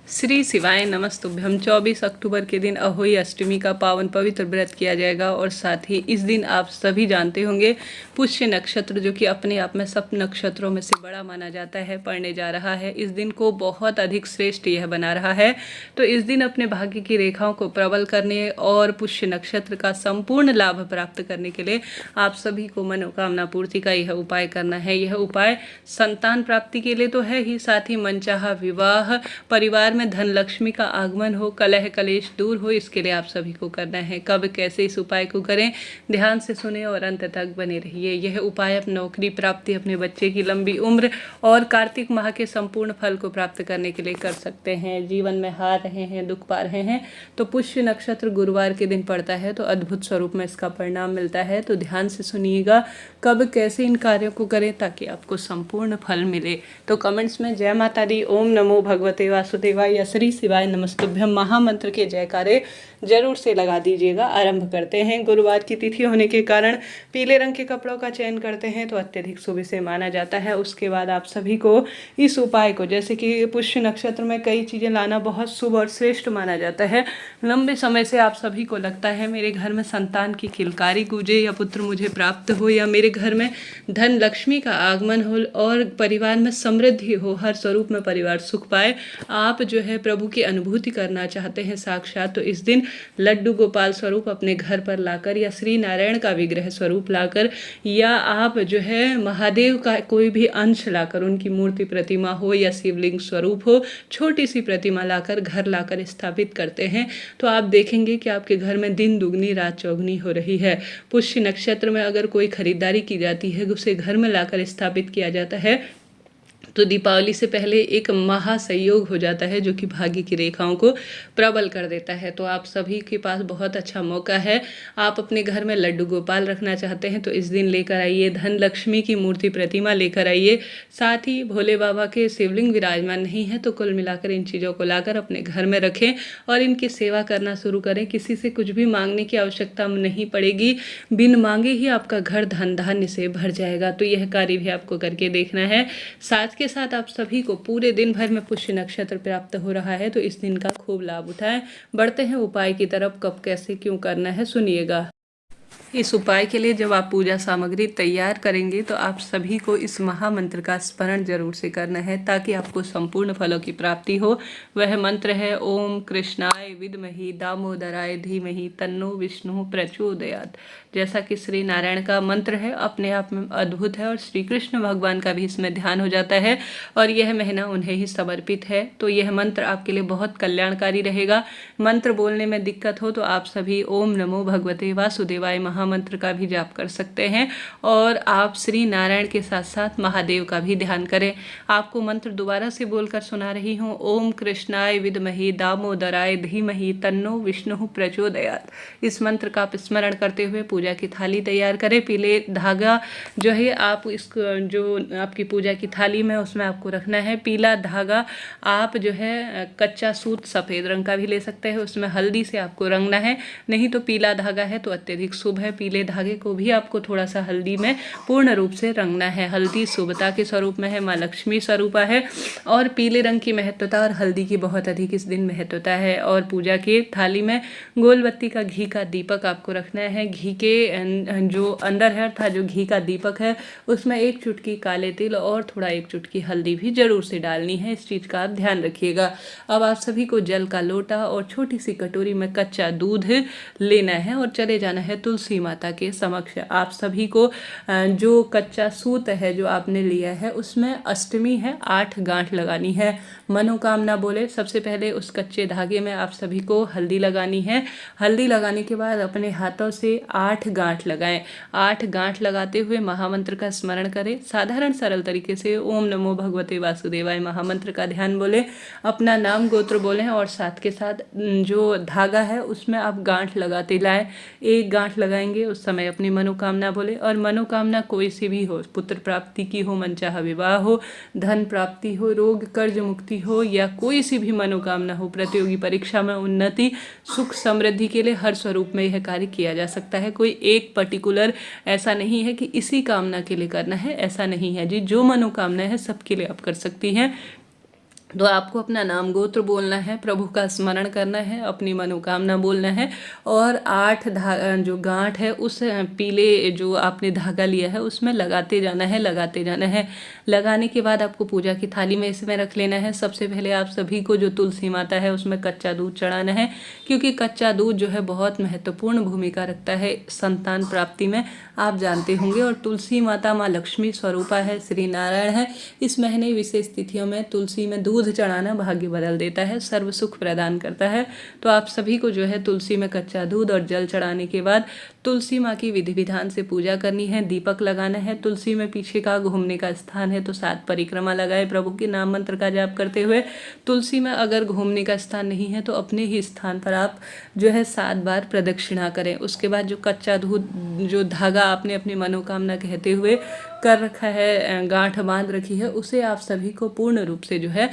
श्री शिवाय नमस्तुभ्यम। 24 अक्टूबर के दिन अहोई अष्टमी का पावन पवित्र व्रत किया जाएगा और साथ ही इस दिन आप सभी जानते होंगे पुष्य नक्षत्र, जो कि अपने आप में सब नक्षत्रों में से बड़ा माना जाता है, पड़ने जा रहा है। इस दिन को बहुत अधिक श्रेष्ठ यह बना रहा है। तो इस दिन अपने भाग्य की रेखाओं को प्रबल करने और पुष्य नक्षत्र का संपूर्ण लाभ प्राप्त करने के लिए आप सभी को मनोकामना पूर्ति का यह उपाय करना है। यह उपाय संतान प्राप्ति के लिए तो है ही, साथ ही मनचाहा विवाह, परिवार में धन लक्ष्मी का आगमन हो, कलह कलेश दूर हो, इसके लिए आप सभी को करना है। कब कैसे इस उपाय को करें, ध्यान से सुने और अंत तक बने रहिए। यह उपाय अपनी नौकरी प्राप्ति, अपने बच्चे की लंबी उम्र और कार्तिक माह के संपूर्ण फल को प्राप्त करने के लिए कर सकते हैं। जीवन में हार रहे हैं, दुख पा रहे हैं, तो पुष्य नक्षत्र गुरुवार के दिन पड़ता है तो अद्भुत स्वरूप में इसका परिणाम मिलता है। तो ध्यान से सुनिएगा कब कैसे इन कार्यों को करें ताकि आपको संपूर्ण फल मिले। तो कमेंट्स में जय माता दी, ओम नमो भगवते वासुदेवाय या श्री शिवाय नमस्तुभ्यम महामंत्र के जयकारे जरूर से लगा दीजिएगा। आरंभ करते हैं। गुरुवार की तिथि होने के कारण पीले रंग के कपड़ों का चयन करते हैं तो अत्यधिक शुभ से माना जाता है। उसके बाद आप सभी को इस उपाय को, जैसे कि पुष्य नक्षत्र में कई चीज़ें लाना बहुत शुभ और श्रेष्ठ माना जाता है। लंबे समय से आप सभी को लगता है मेरे घर में संतान की किलकारी गूंजे, या पुत्र मुझे प्राप्त हो, या मेरे घर में धन लक्ष्मी का आगमन हो और परिवार में समृद्धि हो, हर स्वरूप में परिवार सुख पाए। आप जो है प्रभु की अनुभूति करना चाहते हैं साक्षात, तो इस दिन लड्डू गोपाल स्वरूप अपने घर पर लाकर, या श्री नारायण का विग्रह स्वरूप लाकर, या आप जो है महादेव का कोई भी अंश लाकर, उनकी मूर्ति प्रतिमा हो या शिवलिंग स्वरूप हो, छोटी सी प्रतिमा लाकर घर लाकर स्थापित करते हैं तो आप देखेंगे कि आपके घर में दिन दुगनी रात चौगुनी हो रही है। पुष्य नक्षत्र में अगर कोई खरीदारी की जाती है, उसे घर में लाकर स्थापित किया जाता है तो दीपावली से पहले एक महासंयोग हो जाता है जो कि भाग्य की रेखाओं को प्रबल कर देता है। तो आप सभी के पास बहुत अच्छा मौका है। आप अपने घर में लड्डू गोपाल रखना चाहते हैं तो इस दिन लेकर आइए, धन लक्ष्मी की मूर्ति प्रतिमा लेकर आइए, साथ ही भोले बाबा के शिवलिंग विराजमान नहीं है तो कुल मिलाकर इन चीज़ों को लाकर अपने घर में रखें और इनकी सेवा करना शुरू करें। किसी से कुछ भी मांगने की आवश्यकता नहीं पड़ेगी, बिन मांगे ही आपका घर धन धान्य से भर जाएगा। तो यह कार्य भी आपको करके देखना है। साथ के साथ आप सभी को पूरे दिन भर में पुष्य नक्षत्र प्राप्त हो रहा है तो इस दिन का खूब लाभ उठाएं। बढ़ते हैं उपाय की तरफ। कब कैसे क्यों करना है सुनिएगा। इस उपाय के लिए जब आप पूजा सामग्री तैयार करेंगे तो आप सभी को इस महामंत्र का स्मरण जरूर से करना है ताकि आपको संपूर्ण फलों की प्राप्ति हो। वह मंत्र है ओम कृष्णाय विद्महि दामोदराय धीमहि तन्नो विष्णु प्रचोदयात्। जैसा कि श्री नारायण का मंत्र है, अपने आप में अद्भुत है और श्री कृष्ण भगवान का भी इसमें ध्यान हो जाता है और यह महीना उन्हें ही समर्पित है। तो यह मंत्र आपके लिए बहुत कल्याणकारी रहेगा। मंत्र बोलने में दिक्कत हो तो आप सभी ओम नमो भगवते वासुदेवाय महामंत्र का भी जाप कर सकते हैं और आप श्री नारायण के साथ साथ महादेव का भी ध्यान करें। आपको मंत्र दोबारा से बोलकर सुना रही हूँ। ओम कृष्णाय विद्महि दामोदराय धीमहि तन्नो विष्णु प्रचोदयात्। इस मंत्र का आप स्मरण करते हुए पूजा की थाली तैयार करें। पीले धागा जो है आप इसको, जो आपकी पूजा की थाली में उसमें आपको रखना है पीला धागा। आप जो है कच्चा सूत सफ़ेद रंग का भी ले सकते हैं, उसमें हल्दी से आपको रंगना है, नहीं तो पीला धागा है तो अत्यधिक शुभ है। पीले धागे को भी आपको थोड़ा सा हल्दी में पूर्ण रूप से रंगना है। हल्दी शुभता के स्वरूप में है, माँ लक्ष्मी स्वरूपा है और पीले रंग की महत्वता और हल्दी की बहुत अधिक इस दिन महत्वता है। और पूजा की थाली में गोल बत्ती का घी का दीपक आपको रखना है। घी के जो अंदर है अर्थात जो घी का दीपक है उसमें एक चुटकी काले तिल और थोड़ा एक चुटकी हल्दी भी जरूर से डालनी है। इस चीज़ का आप ध्यान रखिएगा। अब आप सभी को जल का लोटा और छोटी सी कटोरी में कच्चा दूध लेना है और चले जाना है तुलसी माता के समक्ष। आप सभी को जो कच्चा सूत है जो आपने लिया है उसमें अष्टमी है 8 गांठ लगानी है। मनोकामना बोले सबसे पहले उस कच्चे धागे में आप सभी को हल्दी लगानी है। हल्दी लगाने के बाद अपने हाथों से 8 गांठ लगाएं। 8 गांठ लगाते हुए महामंत्र का स्मरण करें। साधारण सरल तरीके से ओम नमो भगवते वासुदेवाय महामंत्र का ध्यान बोलें, अपना नाम गोत्र बोलें और साथ के साथ जो धागा है उसमें आप गांठ लगाते लाएं। एक गांठ लगाएंगे उस समय अपनी मनोकामना बोले और मनोकामना कोई सी भी हो, पुत्र प्राप्ति की हो, मनचाहा विवाह हो, धन प्राप्ति हो, रोग कर्ज मुक्ति हो या कोई सी भी मनोकामना हो, प्रतियोगी परीक्षा में उन्नति, सुख समृद्धि के लिए हर स्वरूप में यह कार्य किया जा सकता है। कोई एक पर्टिकुलर ऐसा नहीं है कि इसी कामना के लिए करना है, ऐसा नहीं है जी। जो मनोकामना है सबके लिए आप कर सकती हैं। तो आपको अपना नाम गोत्र बोलना है, प्रभु का स्मरण करना है, अपनी मनोकामना बोलना है और 8 जो गांठ है उस पीले जो आपने धागा लिया है उसमें लगाते जाना है, लगाते जाना है। लगाने के बाद आपको पूजा की थाली में इसमें रख लेना है। सबसे पहले आप सभी को जो तुलसी माता है उसमें कच्चा दूध चढ़ाना है, क्योंकि कच्चा दूध जो है बहुत महत्वपूर्ण भूमिका रखता है संतान प्राप्ति में, आप जानते होंगे। और तुलसी माता माँ लक्ष्मी स्वरूपा है, श्री नारायण है। इस महीने विशेष तिथियों में तुलसी में दूध चढ़ाना भाग्य बदल देता है, सर्व सुख प्रदान करता है। तो आप सभी को जो है तुलसी में कच्चा दूध और जल चढ़ाने के बाद तुलसी माँ की विधि विधान से पूजा करनी है, दीपक लगाना है। तुलसी में पीछे का घूमने का स्थान है तो 7 परिक्रमा लगाए प्रभु के नाम मंत्र का जाप करते हुए। तुलसी में अगर घूमने का स्थान नहीं है तो अपने ही स्थान पर आप जो है 7 बार प्रदक्षिणा करें। उसके बाद जो कच्चा दूध, जो धागा आपने अपनी मनोकामना कहते हुए कर रखा है, गांठ बांध रखी है, उसे आप सभी को पूर्ण रूप से जो है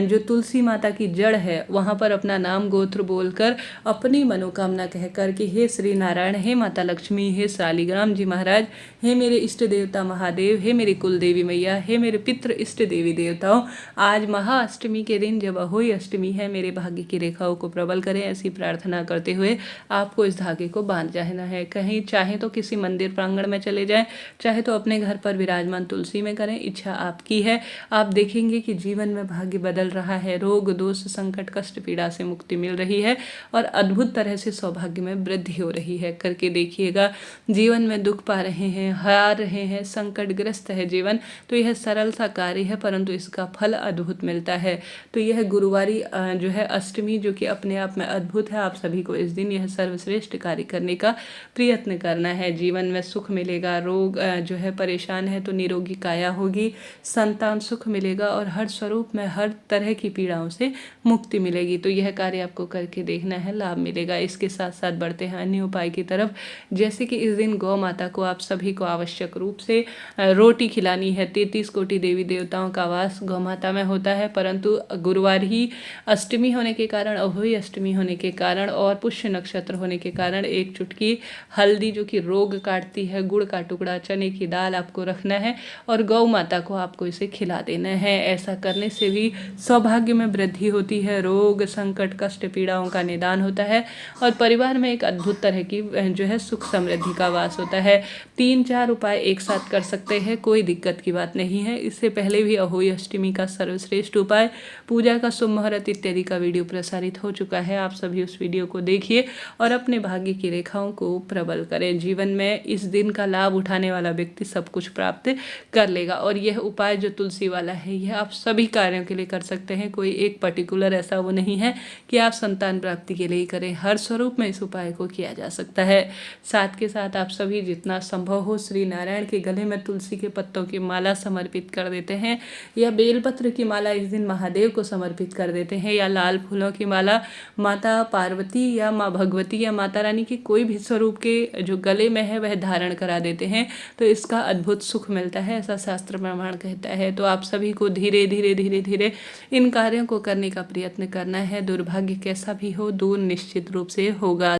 जो तुलसी माता की जड़ है वहाँ पर अपना नाम गोत्र बोलकर अपनी मनोकामना कह कर के हे श्री नारायण, हे माता लक्ष्मी, हे शालिग्राम जी महाराज, हे मेरे इष्ट देवता महादेव, हे मेरी कुल देवी मैया, हे मेरे पितृ इष्ट देवी देवताओं, आज महाअष्टमी के दिन जब अहोई अष्टमी है, मेरे भाग्य की रेखाओं को प्रबल करें, ऐसी प्रार्थना करते हुए आपको इस धागे को बांध जाना है। कहीं चाहे तो किसी मंदिर प्रांगण में चले जाएं, चाहे तो अपने घर पर विराजमान तुलसी में करें, इच्छा आपकी है। आप देखेंगे कि जीवन में भाग्य बदल रहा है, रोग दोष संकट कष्ट पीड़ा से मुक्ति मिल रही है और अद्भुत तरह से सौभाग्य में वृद्धि हो रही है। करके देखिएगा। जीवन में दुख पा रहे हैं, हार रहे हैं, संकटग्रस्त है जीवन, तो यह सरल सा कार्य है परंतु इसका फल अद्भुत मिलता है। तो यह गुरुवारी जो है अष्टमी, जो कि अपने आप में अद्भुत है, आप सभी को इस दिन यह सर्वश्रेष्ठ कार्य करने का प्रयत्न करना है। जीवन में सुख मिलेगा, रोग जो है परेशान है तो निरोगी काया होगी, संतान सुख मिलेगा और हर स्वरूप में हर तरह की पीड़ाओं से मुक्ति मिलेगी। तो यह कार्य आपको करके देखना है, लाभ मिलेगा। इसके साथ साथ बढ़ते हैं अन्य उपाय की तरफ, जैसे कि इस दिन गौ माता को आप सभी को आवश्यक रूप से रोटी खिलानी है। 33 कोटि देवी देवताओं का वास गौ माता में होता है, परंतु गुरुवार ही अष्टमी होने के कारण, अहोई अष्टमी होने के कारण और पुष्य नक्षत्र होने के कारण एक चुटकी हल्दी जो कि रोग काटती है, गुड़ का टुकड़ा, चने की दाल आपको रखना है और गौ माता को आपको इसे खिला देना है। ऐसा करने से भी सौभाग्य में वृद्धि होती है, रोग संकट कष्ट पीड़ाओं का निदान होता है और परिवार में एक अद्भुत तरह की जो है सुख समृद्धि का वास होता है। 3-4 उपाय एक साथ कर सकते हैं, कोई दिक्कत की बात नहीं है। इससे पहले भी अहोई अष्टमी का सर्वश्रेष्ठ उपाय, पूजा का शुभ मुहूर्त इत्यादि का वीडियो प्रसारित हो चुका है, आप सभी उस वीडियो को देखिए और अपने भाग्य की रेखाओं को प्रबल करें। जीवन में इस दिन का लाभ उठाने वाला व्यक्ति सब कुछ प्राप्त कर लेगा। और यह उपाय जो तुलसी वाला है यह आप सभी कार्यों के लिए कर सकते हैं, कोई एक पर्टिकुलर ऐसा वो नहीं है कि आप संतान प्राप्ति के लिए करें, हर स्वरूप में इस उपाय को किया जा सकता है। साथ के साथ आप सभी जितना संभव हो श्री नारायण के गले में तुलसी के पत्तों की माला समर्पित कर देते हैं या बेलपत्र की माला इस दिन महादेव को समर्पित कर देते हैं या लाल फूलों की माला माता पार्वती या माँ भगवती या माता रानी के कोई भी स्वरूप के जो गले में है वह धारण करा देते हैं, तो इसका अद्भुत सुख मिलता है, ऐसा शास्त्र प्रमाण कहता है। तो आप सभी को धीरे धीरे धीरे धीरे इन कार्यों को करने का प्रयत्न करना है। दुर्भाग्य कैसा भी हो दूर निश्चित रूप से होगा।